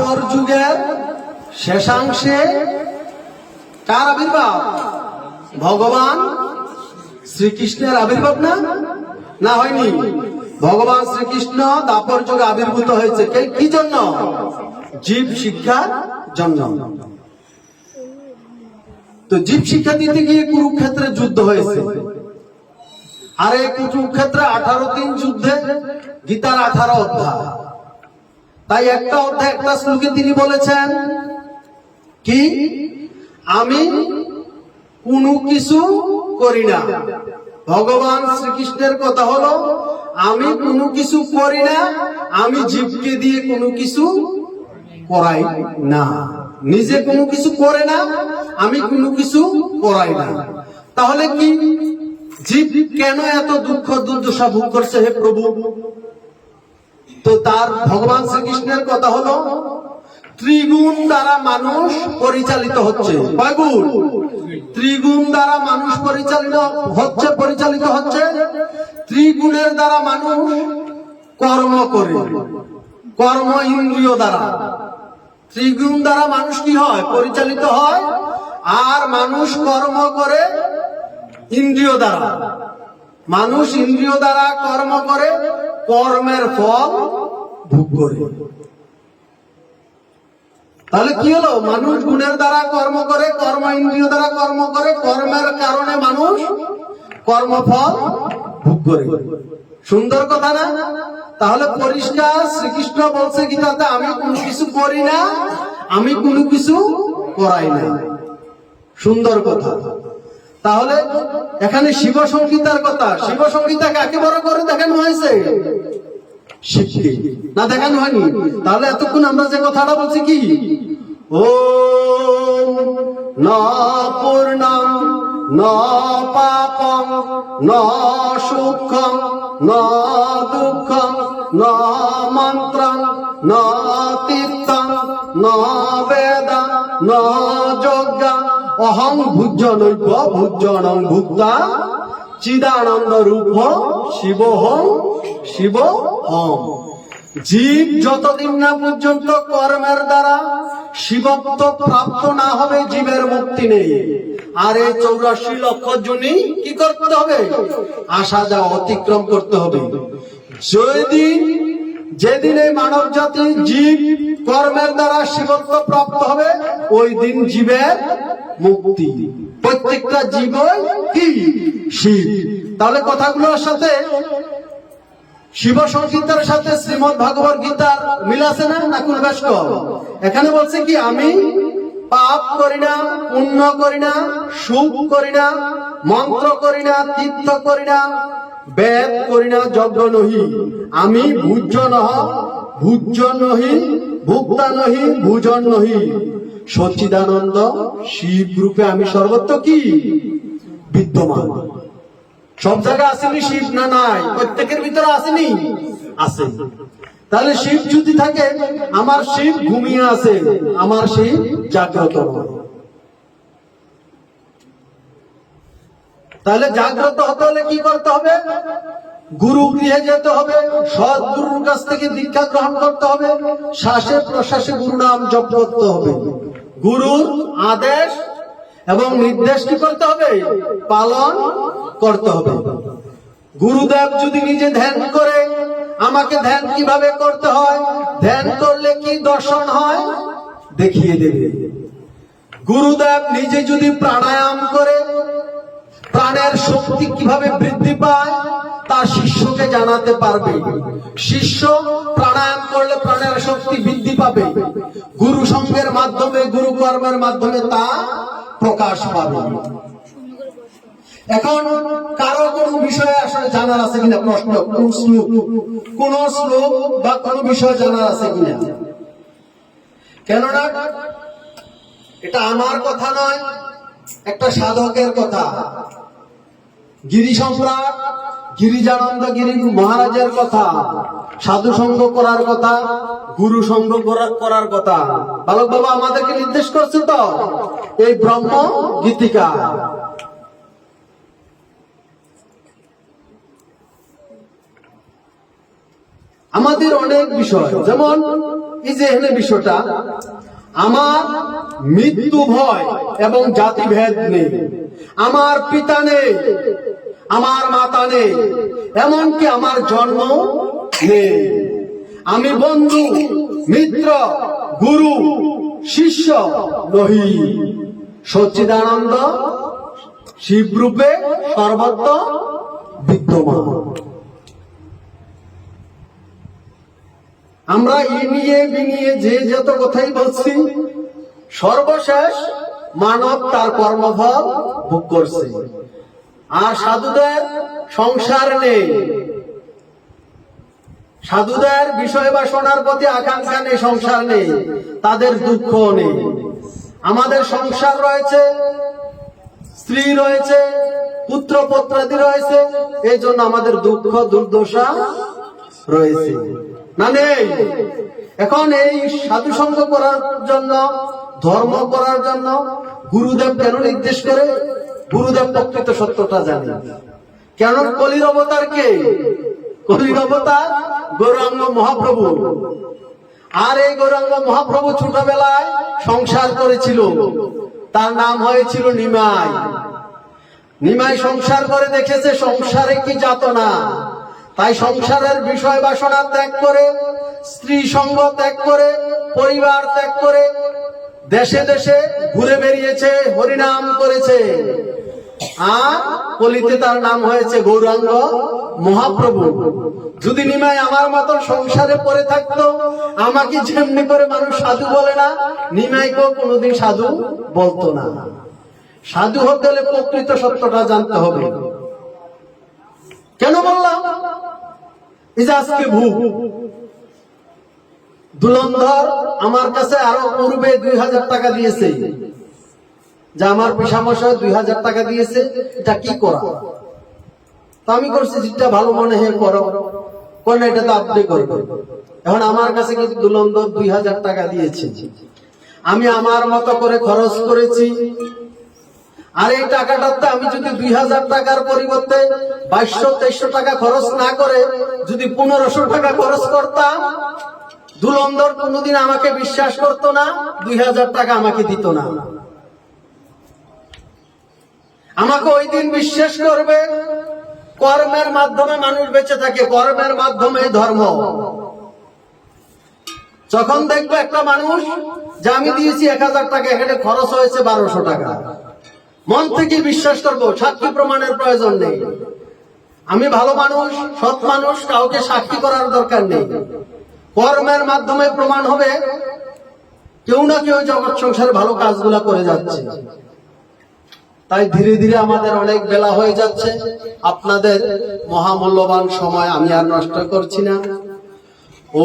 দ্বাপর যুগের শেষাংশে কার আবির্ভাব? ভগবান শ্রীকৃষ্ণের আবির্ভাব না? না হয়নি? ভগবান শ্রীকৃষ্ণ দ্বাপর যুগে আবির্ভূত হয়েছে কি জন্য? জীব শিক্ষার জন্য। তো জীব শিক্ষা দিতে গিয়ে কুরুক্ষেত্রে যুদ্ধ হয়েছে। আর এই কুরুক্ষেত্রে 18 যুদ্ধে গীতার 18 অধ্যায়। তাই একটা অধ্যায় একটা শ্লোকে তিনি বলেছেন কি, আমি কোনো কিছু করি না। ভগবান শ্রীকৃষ্ণের কথা হলো, আমি কোনো কিছু করি না, আমি জীবকে দিয়ে কোনো কিছু করাই না। নিজে কোনো কিছু করে না, আমি কোনো কিছু করাই না। তাহলে কি জীব কেন এত দুঃখ দুর্দশা ভোগ করছে হে প্রভু? তো তার ভগবান শ্রীকৃষ্ণের কথা হলো, ত্রিগুণ দ্বারা মানুষ পরিচালিত হচ্ছে। কয় গুণ? ত্রিগুণ দ্বারা মানুষ পরিচালিত হচ্ছে। ত্রিগুণের দ্বারা মানুষ কর্ম করে, কর্ম ইন্দ্রিয় দ্বারা। ত্রিগুণ দ্বারা মানুষ কি হয়? পরিচালিত হয়। আর মানুষ কর্ম করে ইন্দ্রিয় দ্বারা। মানুষ ইন্দ্রিয় দ্বারা কর্ম করে, কর্মের ফল ভোগ করে। তাহলে কি হলো? মানুষ গুণের দ্বারা কর্ম করে, কর্ম ইন্দ্রিয় দ্বারা কর্ম করে, কর্মের কারণে মানুষ কর্মফল ভোগ করে। সুন্দর কথা না? তাহলে পরিষ্কার শ্রীকৃষ্ণ বলছে গীতাতে, আমি কোনো কিছু করি না, আমি কোনো কিছু করাই না। সুন্দর কথা। তাহলে এখানে শিব সংহিতার কথা, শিব সংহিতা কাকে বড় করে দেখানো হয়েছে? শিবকে না দেখানো হয়নি? তাহলে এতক্ষণ আমরা যে কথাটা বলছি কি, ওম ন পূর্ণং ন পাপং ন সুখং ন দুঃখং ন মন্ত্রং ন তীর্থং ন বেদং ন যজ্ঞং অহং ভুজ্যনৈব ভুজ্যনং ভুক্তা চিদানন্দ রূপ শিবহং শিবহং। জীব যতদিন না পর্যন্ত কর্মের দ্বারা শিবত্ব প্রাপ্ত না হবে, জীবের মুক্তি নেই। আর এই 84 লক্ষ জনই কি করতে হবে? আসা যাওয়া অতিক্রম করতে হবে। যেদিন এই মানব জাতি জীব কর্মের দ্বারা শিবত্ব প্রাপ্ত হবে, ওই দিন জীবের মুক্তি। প্রত্যেকটা জীবই কি শিব। তাহলে কথাগুলোর সাথে শিব সংহিতার সাথে শ্রীমদ ভাগবত গীতার মিল আছে না? না কোন বেশ কম? এখানে বলছে কি, আমি পাপ করি না, পুণ্য করি না, সুখ করি না, মন্ত্র করি না, তীর্থ করি না, বেদ করি না, যজ্ঞ নহি। আমি ভুজ্য নহি, ভুক্তা নহি, ভুজন নহি। সচ্চিদানন্দ শিব রূপে আমি সর্বত্র কি বিদ্যমান। সব জায়গায় আসেনি শিব? না নাই, প্রত্যেকের ভিতরে আসেনি, আছে। তাহলে শিব যদি থাকে, আমার শিব ঘুমিয়ে আছে, আমার শিব জাগ্রত। তাহলে জাগ্রত হতে হলে কি করতে হবে? গুরু গৃহে যেতে হবে, সৎ গুরুর কাছ থেকে দীক্ষা গ্রহণ করতে হবে, শ্বাসে প্রশ্বাসে গুরু নাম জপ করতে হবে। গুরুর আদেশ এবং নির্দেশ কি করতে হবে? পালন করতে হবে। গুরুদেব যদি নিজে ধ্যান করে, আমাকে ধ্যান কিভাবে করতে হয়, ধ্যান করলে কি দর্শন হয়, দেখিয়ে দেবে। গুরুদেব নিজে যদি প্রাণায়াম করে, প্রাণের শক্তি কিভাবে বৃদ্ধি পায়, তার শিষ্যকে জানাতে পারবে। শিষ্য প্রাণায়াম করলে প্রাণের শক্তি বৃদ্ধি পাবে। গুরু সঙ্গের মাধ্যমে, গুরু কর্মের মাধ্যমে তা প্রকাশ পাবে। এখন কারো কোন বিষয়ে আসলে জানার আছে কিনা? প্রশ্ন, কোন শ্লোক বা কোন বিষয় জানার আছে কিনা? কেননা এটা আমার কথা নয়, একটা সাধকের কথা। গিরি সম্রাট গিরিজানন্দ গিরি মহারাজের কথা, সাধু সঙ্গ করার কথা, গুরু সঙ্গ করার কথা বালক বাবা আমাদেরকে নির্দেশ করছে তো এই ব্রহ্ম গীতিকা। আমাদের অনেক বিষয়, যেমন এই যে এখানে বিষয়টা, আমার মৃত্যু ভয় এবং জাতিভেদ নেই, আমার পিতা নেই, আমার মাতা নেই, এমনকি আমার জন্ম নেই। আমি বন্ধু, মিত্র, গুরু, শিষ্য নহি, সচ্চিদানন্দ শিবরূপে সর্বত্র বিদ্যমান। আমরা ই নিয়ে বিনিয়ে যে যত কথাই বলছি, সর্বশেষ মানব তার কর্মফল ভোগ করছে। আর সাধুদের সংসার নেই, সাধুদের বিষয় বাসনার প্রতি আকাঙ্ক্ষা নেই, সংসার নেই, তাদের দুঃখ নেই। আমাদের সংসার রয়েছে, স্ত্রী রয়েছে, পুত্র পত্রাদি রয়েছে, এই জন্য আমাদের দুঃখ দুর্দশা রয়েছে না নেই? এখন এই সাধু সঙ্গ করার জন্য, ধর্ম করার জন্য গুরুদেব কেন নির্দেশ করে? গুরুদেব প্রকৃত সত্যটা জানে। কেন? কলির অবতার কে? কলির অবতার গৌরাঙ্গ মহাপ্রভু। আর এই গৌরাঙ্গ মহাপ্রভু ছোটবেলায় সংসার করেছিল, তার নাম হয়েছিল নিমাই। নিমাই সংসার করে দেখেছে সংসারে কি যাতনা, তাই সংসারের বিষয় বাসনা ত্যাগ করে, স্ত্রী সঙ্গ ত্যাগ করে, পরিবার ত্যাগ করে দেশে দেশে ঘুরে বেরিয়েছে, হরিনাম করেছে। আর কলিতে তার নাম হয়েছে গৌরাঙ্গ মহাপ্রভু। যদি নিমাই আমার মতন সংসারে পড়ে থাকতো, আমাকে যেমনি করে মানুষ সাধু বলে না, নিমাইকেও কোনোদিন সাধু বলতো না। সাধু হতে হলে প্রকৃত সত্যটা জানতে হবে। কেন বললাম? এই যে আজকে দুলন্ধর আমার কাছে আরো পূর্বে 2000 টাকা দিয়েছে, যে আমার পেশামশাই 2000 টাকা দিয়েছে, এটা কি করা? তো আমি করছি যেটা ভালো মনে হয় করো, কোন এটা তো আপনি করবেন। এখন আমার কাছে কিন্তু দুলন্ধর 2000 টাকা দিয়েছে, আমি আমার মতো করে খরচ করেছি। আর এই টাকাটাতে আমি যদি 2000 টাকার পরিবর্তে 2200-2300 টাকা খরচ না করে যদি 1500 টাকা খরচ করতাম, দুলন্ধর কোনোদিন আমাকে বিশ্বাস করতো না, 2000 টাকা আমাকে দিত না। আমাকে ওই দিন বিশ্বাস করবে। কর্মের মাধ্যমে মানুষ বেঁচে থাকে, কর্মের মাধ্যমে ধর্ম। যখন দেখবো একটা মানুষ যে আমি দিয়েছি 1000 টাকা, এখানে খরচ হয়েছে 1200 টাকা, মন থেকে বিশ্বাস করবো, সাক্ষী প্রমাণের প্রয়োজন নেই। আমি ভালো মানুষ, সৎ মানুষ, কাউকে সাক্ষী করার দরকার নেই। কর্মের মাধ্যমে প্রমাণ হবে কেউ না কেউ জগৎ সংসারে ভালো কাজগুলা করে যাচ্ছে। তাই ধীরে ধীরে আমাদের অনেক বেলা হয়ে যাচ্ছে, আপনাদের মহামূল্যবান সময় আমি আর নষ্ট করছি না। ও